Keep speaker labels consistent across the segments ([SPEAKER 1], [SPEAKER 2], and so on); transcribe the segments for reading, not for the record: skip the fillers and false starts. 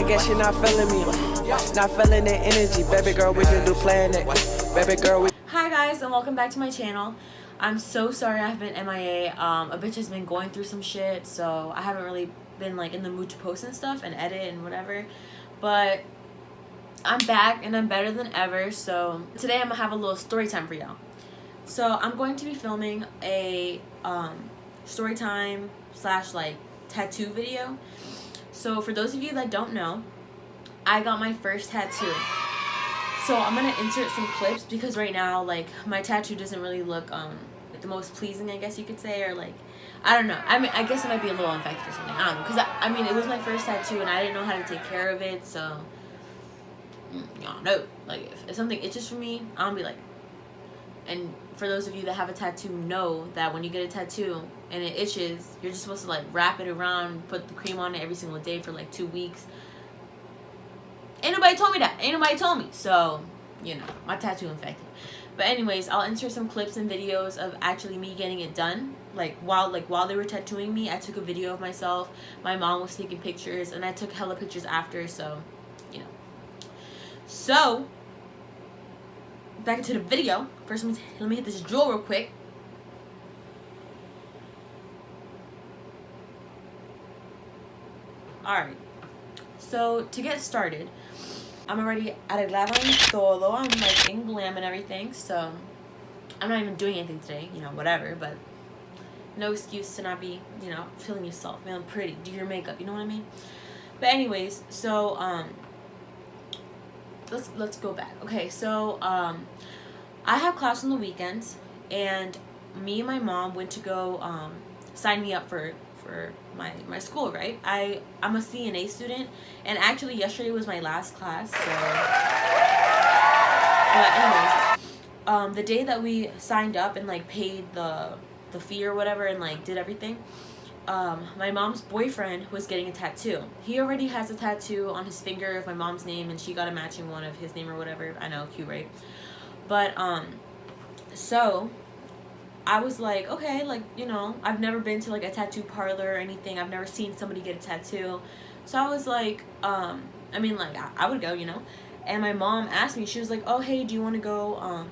[SPEAKER 1] I guess you're not feeling me. Not feeling the energy. Baby girl, we can do planet. Baby girl, we...
[SPEAKER 2] Hi guys, and welcome back to my channel. I'm so sorry I've been MIA. A bitch has been going through some shit, so I haven't really been like in the mood to post and stuff and edit and whatever. But I'm back and I'm better than ever. So today I'm gonna have a little story time for y'all. So I'm going to be filming a story time slash like tattoo video. So for those of you that don't know, I got my first tattoo. So I'm gonna insert some clips because right now like my tattoo doesn't really look the most pleasing, I guess you could say, or like I don't know. I mean, I guess it might be a little infected or something. I don't know, because I mean it was my first tattoo and I didn't know how to take care of it. So y'all know, like if something itches for me, I'm gonna be like. And for those of you that have a tattoo, know that when you get a tattoo and it itches, you're just supposed to like wrap it around, put the cream on it every single day for like 2 weeks. Ain't nobody told me that. Ain't nobody told me. So, you know, my tattoo infected. But anyways, I'll insert some clips and videos of actually me getting it done. Like while they were tattooing me, I took a video of myself. My mom was taking pictures and I took hella pictures after, so, you know. So, back into the video. First, let me hit this jewel real quick. Alright. So, to get started, I'm already arreglaron todo. I'm like in glam and everything, so I'm not even doing anything today, you know, whatever, but no excuse to not be, you know, feeling yourself, feeling pretty, do your makeup, you know what I mean? But anyways, so let's go back. Okay, so I have class on the weekends, and me and my mom went to go sign me up for my school, right? I'm a CNA student, and actually yesterday was my last class, so but anyways, the day that we signed up and like paid the fee or whatever and like did everything, my mom's boyfriend was getting a tattoo. He already has a tattoo on his finger of my mom's name, and she got a matching one of his name or whatever. I know, cute, right? But so I was like, okay, like, you know, I've never been to like a tattoo parlor or anything. I've never seen somebody get a tattoo. So I was like, I mean, like, I would go, you know. And my mom asked me, she was like, oh, hey, do you want to go,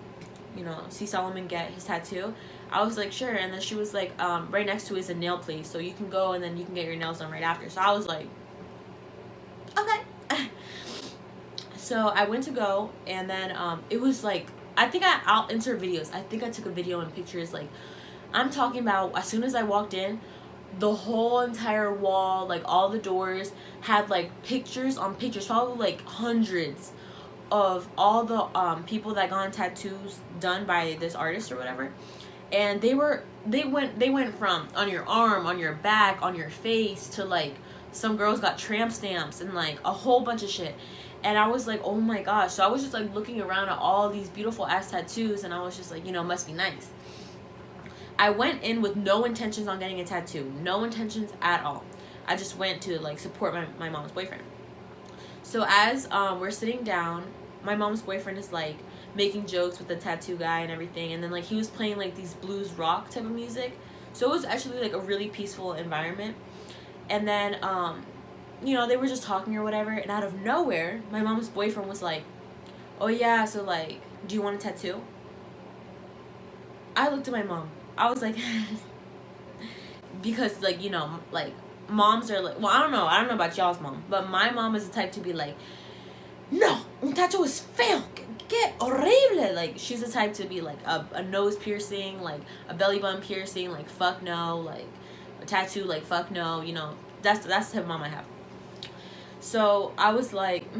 [SPEAKER 2] you know, see Solomon get his tattoo? I was like, sure. And then she was like, right next to it is a nail place, so you can go and then you can get your nails done right after. So I was like, okay. So I went to go, and then it was like, I think I'll insert videos. I think I took a video and pictures. Like, I'm talking about as soon as I walked in, the whole entire wall, like all the doors had like pictures on pictures, probably like hundreds of all the people that got tattoos done by this artist or whatever. And they went from on your arm, on your back, on your face, to like some girls got tramp stamps and like a whole bunch of shit. And I was like, oh my gosh. So I was just like looking around at all these beautiful ass tattoos, and I was just like, you know, must be nice. I went in with no intentions on getting a tattoo. No intentions at all. I just went to like support my mom's boyfriend. So as we're sitting down, my mom's boyfriend is like making jokes with the tattoo guy and everything, and then like he was playing like these blues rock type of music. So it was actually like a really peaceful environment. And then you know, they were just talking or whatever, and out of nowhere, my mom's boyfriend was like, oh yeah, so like, do you want a tattoo? I looked at my mom. I was like, because like, you know, like moms are like, well, I don't know about y'all's mom, but my mom is the type to be like, no, un tattoo is feo, que horrible. Like, she's the type to be like a nose piercing, like a belly button piercing, like fuck no, like a tattoo, like fuck no, you know, that's the type of mom I have. So I was like,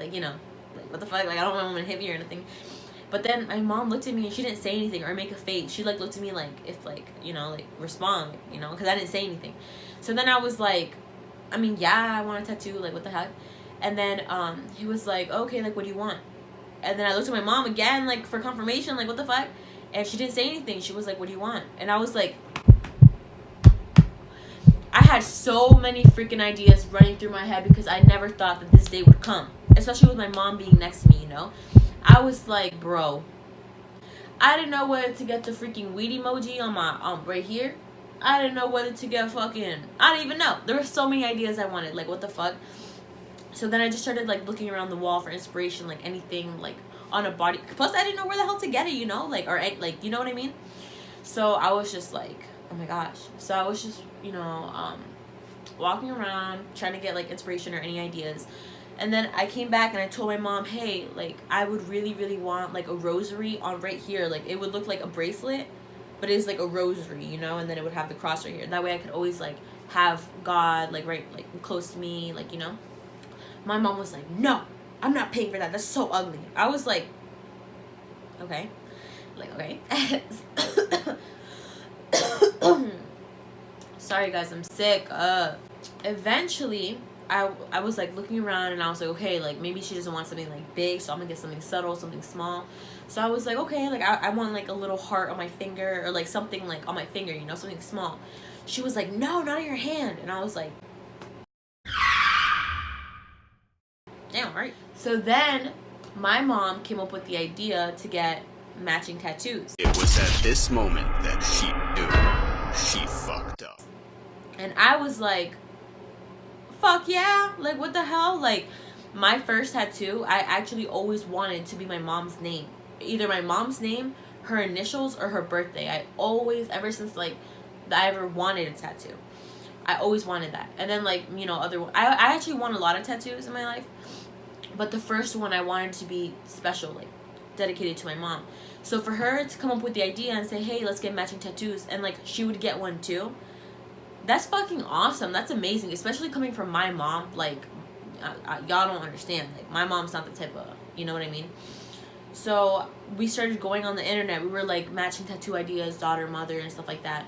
[SPEAKER 2] you know, like what the fuck, like I don't want to hit me or anything. But then my mom looked at me and she didn't say anything or make a face. She like looked at me like, if like, you know, like respond, you know, because I didn't say anything. So then I was like, I mean, yeah, I want a tattoo, like what the heck. And then he was like, okay, like what do you want? And then I looked at my mom again, like for confirmation, like what the fuck. And she didn't say anything. She was like, what do you want? And I was like, I had so many freaking ideas running through my head because I never thought that this day would come, especially with my mom being next to me, you know. I was like, bro, I didn't know whether to get the freaking weed emoji on my right here, I didn't know whether to get fucking, I don't even know. There were so many ideas I wanted, like what the fuck. So then I just started like looking around the wall for inspiration, like anything like on a body. Plus I didn't know where the hell to get it, you know, like, or like, you know what I mean? So I was just like, oh my gosh. So I was just, you know, walking around trying to get like inspiration or any ideas. And then I came back and I told my mom, hey, like I would really, really want like a rosary on right here. Like it would look like a bracelet, but it's like a rosary, you know, and then it would have the cross right here. That way I could always like have God like right like close to me, like, you know. My mom was like, no, I'm not paying for that. That's so ugly. I was like, okay. Like, okay. Sorry guys, I'm sick. Eventually I was like looking around and I was like, okay, like maybe she doesn't want something like big, so I'm gonna get something subtle, something small. So I was like, okay, like I want like a little heart on my finger, or like something like on my finger, you know, something small. She was like, no, not on your hand. And I was like, damn, right. So then my mom came up with the idea to get matching tattoos.
[SPEAKER 3] It was at this moment that she knew she fucked up.
[SPEAKER 2] And I was like, fuck yeah, like what the hell? Like my first tattoo, I actually always wanted to be my mom's name. Either my mom's name, her initials, or her birthday. I always, ever since like I ever wanted a tattoo, I always wanted that. And then like, you know, I actually want a lot of tattoos in my life, but the first one I wanted to be special, like dedicated to my mom. So for her to come up with the idea and say, hey, let's get matching tattoos, and like she would get one too, that's fucking awesome. That's amazing, especially coming from my mom. Like y'all don't understand, like my mom's not the type of, you know what I mean? So we started going on the internet. We were like matching tattoo ideas, daughter, mother, and stuff like that.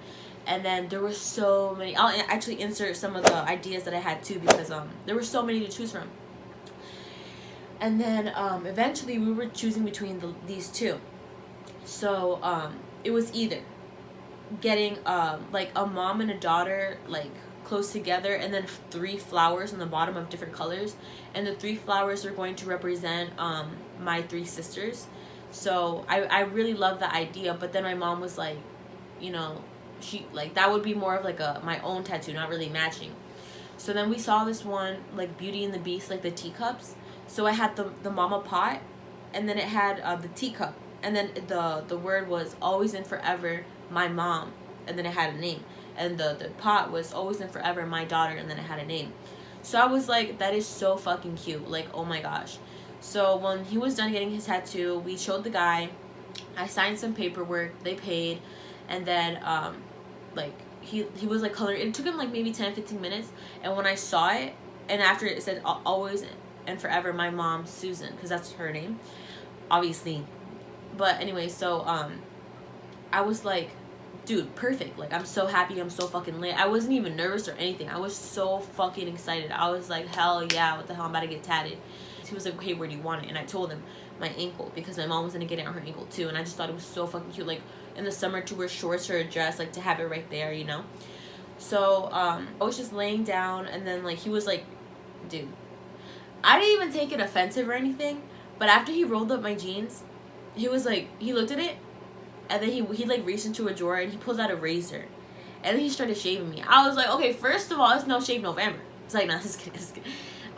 [SPEAKER 2] And then there were so many. I'll actually insert some of the ideas that I had too, because there were so many to choose from. And then eventually we were choosing between these two. So it was either getting like a mom and a daughter like close together, and then 3 flowers on the bottom of different colors, and the 3 flowers are going to represent my 3 sisters. So I really love the idea, but then my mom was like, you know, she like that would be more of like my own tattoo, not really matching. So then we saw this one like Beauty and the Beast, like the teacups. So I had the mama pot, and then it had the teacup, and then the word was always and forever my mom, and then it had a name. And the pot was always and forever my daughter, and then it had a name. So I was like, that is so fucking cute, like oh my gosh. So when he was done getting his tattoo, we showed the guy, I signed some paperwork, they paid, and then like he was like coloring. It took him like maybe 10-15 minutes, and when I saw it, and after it said always and forever my mom, Susan, because that's her name obviously. But anyway, so I was like, dude, perfect. Like I'm so happy, I'm so fucking lit. I wasn't even nervous or anything. I was so fucking excited. I was like, hell yeah, what the hell, I'm about to get tatted. He was like, okay, where do you want it? And I told him my ankle, because my mom was gonna get it on her ankle too, and I just thought it was so fucking cute, like in the summer to wear shorts or a dress, like to have it right there, you know. So I was just laying down, and then like he was like, dude, I didn't even take it offensive or anything, but after he rolled up my jeans, he was like, he looked at it, and then he like reached into a drawer and he pulled out a razor, and then he started shaving me. I was like, okay, first of all, it's no shave November. It's like, nah, just kidding.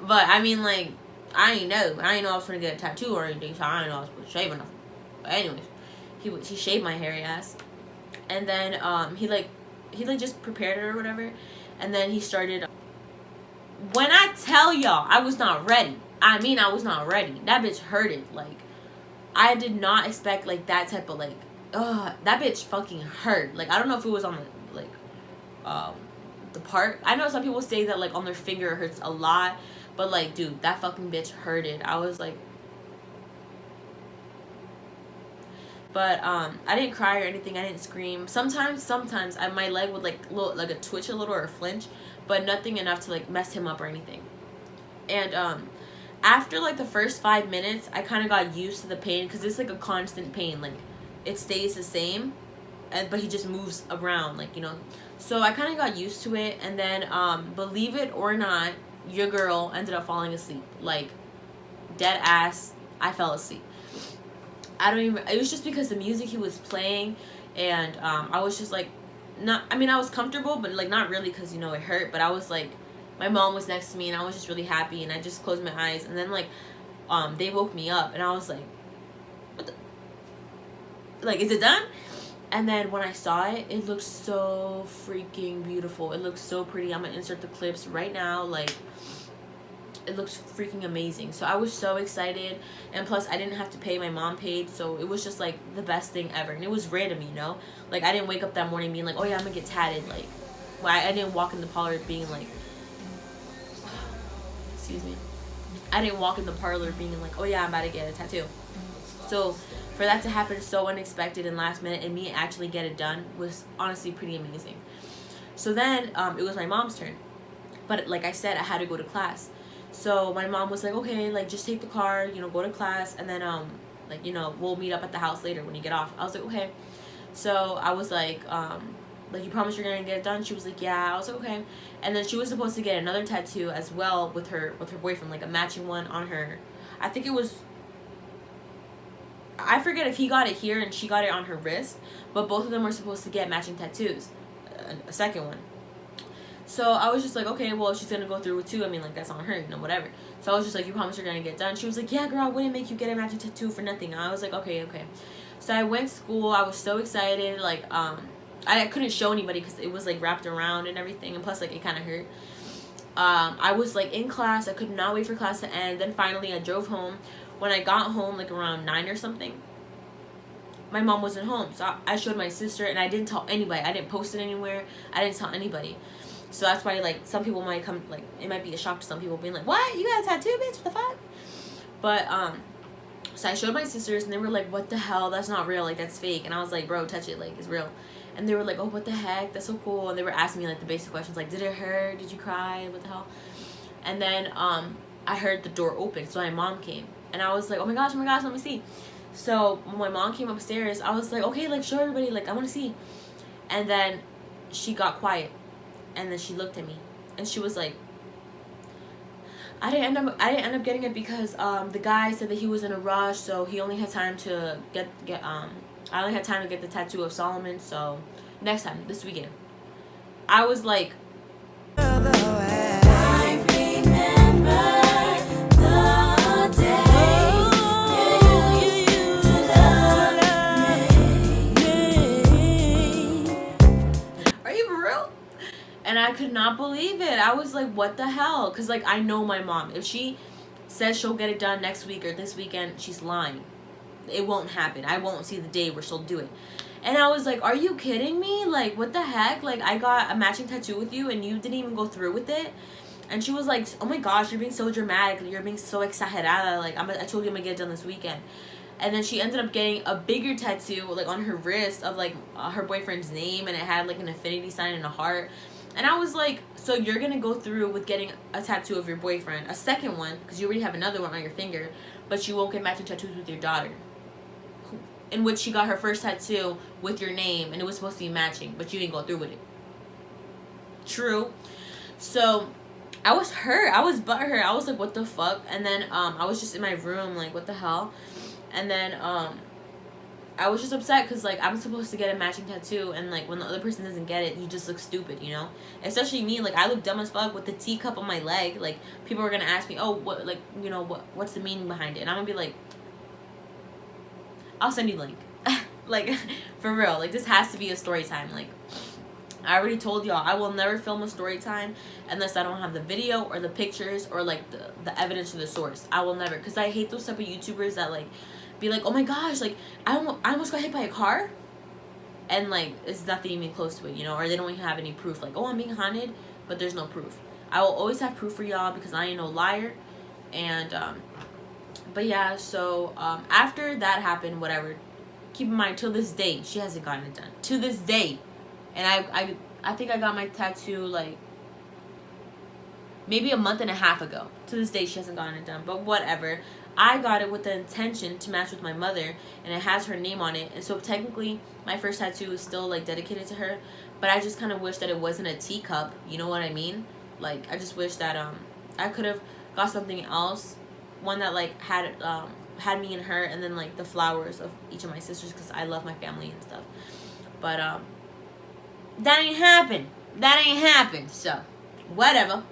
[SPEAKER 2] But I mean, like, I ain't know I was gonna get a tattoo or anything, so I didn't know I was supposed to shave or nothing. But anyways, he shaved my hairy ass, and then he just prepared it or whatever, and then he started. When I tell y'all, I was not ready. I mean, I was not ready. That bitch hurted. Like, I did not expect like that type of like. That bitch fucking hurt. Like, I don't know if it was on the like the part. I know some people say that like on their finger it hurts a lot, but like, dude, that fucking bitch hurted. I was like, but I didn't cry or anything. I didn't scream. Sometimes my leg would like a twitch a little or a flinch, but nothing enough to like mess him up or anything. And after like the first 5 minutes, I kind of got used to the pain, because it's like a constant pain. Like, it stays the same, but he just moves around, like, you know. So I kind of got used to it, and then believe it or not, your girl ended up falling asleep. Like, dead ass, I fell asleep. It was just because the music he was playing, and I was just like not, I mean, I was comfortable, but like not really, because, you know, it hurt. But I was like, my mom was next to me, and I was just really happy, and I just closed my eyes, and then like they woke me up, and I was like, what the, like, is it done? And then when I saw it, it looked so freaking beautiful. It looks so pretty. I'm gonna insert the clips right now. Like, it looks freaking amazing. So I was so excited, and plus I didn't have to pay. My mom paid, so it was just like the best thing ever. And it was random, you know, like I didn't wake up that morning being like, oh yeah, I'm gonna get tatted. Like, well, I didn't walk in the parlor being like, excuse me, I didn't walk in the parlor being like, oh yeah, I'm about to get a tattoo. So for that to happen so unexpected and last minute, and me actually get it done, was honestly pretty amazing. So then it was my mom's turn, but like I said, I had to go to class. So my mom was like, okay, like just take the car, you know, go to class, and then like, you know, we'll meet up at the house later when you get off. I was like, okay. So I was like you promise you're gonna get it done? She was like, yeah. I was like, okay. And then she was supposed to get another tattoo as well with her boyfriend, like a matching one on her. I think it was, I forget if he got it here and she got it on her wrist, but both of them were supposed to get matching tattoos, a second one. So I was just like, okay, well, if she's gonna go through with two, I mean, like, that's on her, you know, whatever. So I was just like, you promise you're gonna get done? She was like, yeah, girl, I wouldn't make you get a matching tattoo for nothing. And I was like, okay. So I went to school. I was so excited. Like, I couldn't show anybody because it was like wrapped around and everything, and plus like it kind of hurt. I was like in class. I could not wait for class to end. Then finally I drove home. When I got home, like around 9 or something, my mom wasn't home. So I showed my sister, and I didn't tell anybody. I didn't post it anywhere. I didn't tell anybody. So that's why, like, some people might come, like, it might be a shock to some people being like, what? You got a tattoo, bitch? What the fuck? But, so I showed my sisters, and they were like, what the hell? That's not real. Like, that's fake. And I was like, bro, touch it. Like, it's real. And they were like, oh, what the heck? That's so cool. And they were asking me, like, the basic questions. Like, did it hurt? Did you cry? What the hell? And then, I heard the door open. So my mom came. And I was like, oh my gosh, let me see. So when my mom came upstairs, I was like, okay, like, show everybody. Like, I want to see. And then she got quiet. And then she looked at me, and she was like, I didn't end up getting it because the guy said that he was in a rush, so he only had time to I only had time to get the tattoo of Solomon, so next time, this weekend. I was like, I remember the days you used to love me. Are you for real? And I could not believe it. I was like, what the hell? Because, like, I know my mom. If she says she'll get it done next week or this weekend, she's lying. It won't happen. I won't see the day where she'll do it. And I was like, are you kidding me? Like, what the heck? Like, I got a matching tattoo with you, and you didn't even go through with it? And she was like, oh, my gosh, you're being so dramatic. You're being so exagerada. Like, I told you I'm going to get it done this weekend. And then she ended up getting a bigger tattoo, like, on her wrist of, like, her boyfriend's name, and it had, like, an infinity sign and a heart. And I was like, so you're going to go through with getting a tattoo of your boyfriend, a second one, because you already have another one on your finger, but you won't get matching tattoos with your daughter, in which she got her first tattoo with your name, and it was supposed to be matching, but you didn't go through with it. True. So I was hurt. I was butthurt. I was like, what the fuck? And then I was just in my room, like, what the hell? And then I was just upset because, like, I'm supposed to get a matching tattoo, and, like, when the other person doesn't get it, you just look stupid, you know? Especially me, like, I look dumb as fuck with the teacup on my leg. Like, people are going to ask me, oh, what, like, you know, what's the meaning behind it? And I'm going to be like, I'll send you the link. Like, for real. Like, this has to be a story time. Like, I already told y'all, I will never film a story time unless I don't have the video or the pictures or, like, the evidence or the source. I will never. Because I hate those type of YouTubers that, like, be like, oh my gosh, like, I almost got hit by a car, and, like, it's nothing even close to it, you know, or they don't even have any proof, like, oh, I'm being haunted, but there's no proof. I will always have proof for y'all because I ain't no liar. And but yeah, so after that happened, whatever, keep in mind, till this day, she hasn't gotten it done, to this day. And I think I got my tattoo, like, maybe a month and a half ago. To this day, she hasn't gotten it done, but whatever. I got it with the intention to match with my mother, and it has her name on it, and so technically my first tattoo is still, like, dedicated to her, but I just kind of wish that it wasn't a teacup, you know what I mean? Like, I just wish that I could have got something else, one that, like, had me and her, and then, like, the flowers of each of my sisters, because I love my family and stuff. But that ain't happened. That ain't happened. So, whatever.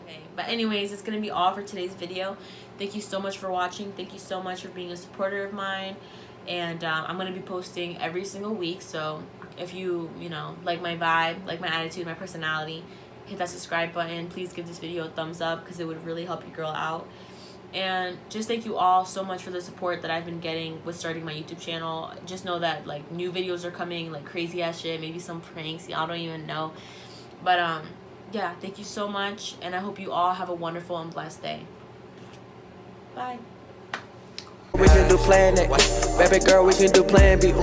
[SPEAKER 2] Okay, but anyways, it's gonna be all for today's video. Thank you so much for watching. Thank you so much for being a supporter of mine. And I'm gonna be posting every single week. So if you know, like my vibe, like my attitude, my personality, hit that subscribe button. Please give this video a thumbs up because it would really help your girl out. And just thank you all so much for the support that I've been getting with starting my YouTube channel. Just know that like new videos are coming, like crazy ass shit, maybe some pranks, y'all don't even know. But yeah, thank you so much, and I hope you all have a wonderful and blessed day. Bye.
[SPEAKER 1] We can do plan A. Baby girl, we can do plan B.